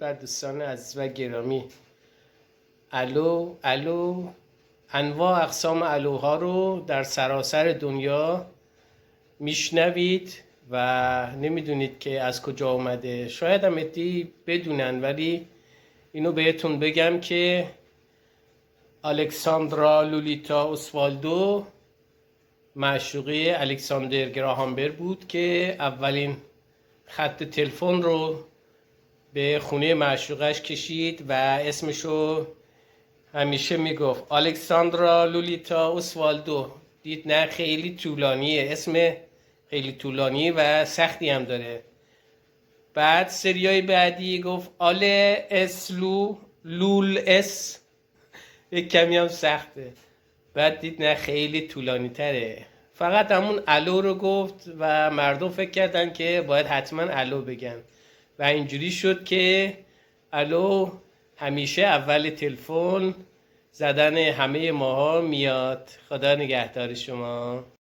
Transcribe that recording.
بر دوستان عزیز و گرامی. الو الو، انواع اقسام الوها رو در سراسر دنیا میشنوید و نمیدونید که از کجا اومده. شاید هم عده‌ای بدونن، ولی اینو بهتون بگم که الکساندرا لولیتا اوسوالدو معشوقه الکساندر گراهام بل بود که اولین خط تلفن رو به خونه معشوقش کشید و اسمشو همیشه میگفت الکساندرا لولیتا اوسوالدو. دید نه، خیلی طولانیه، اسم خیلی طولانی و سختی هم داره. بعد سریای بعدی گفت آله اسلو لول اس، یک کمی هم سخته. بعد دید نه، خیلی طولانی تره، فقط همون الو رو گفت و مردم فکر کردن که باید حتما الو بگن و اینجوری شد که الو همیشه اول تلفن زدن همه ماها میاد. خدا نگهدار شما.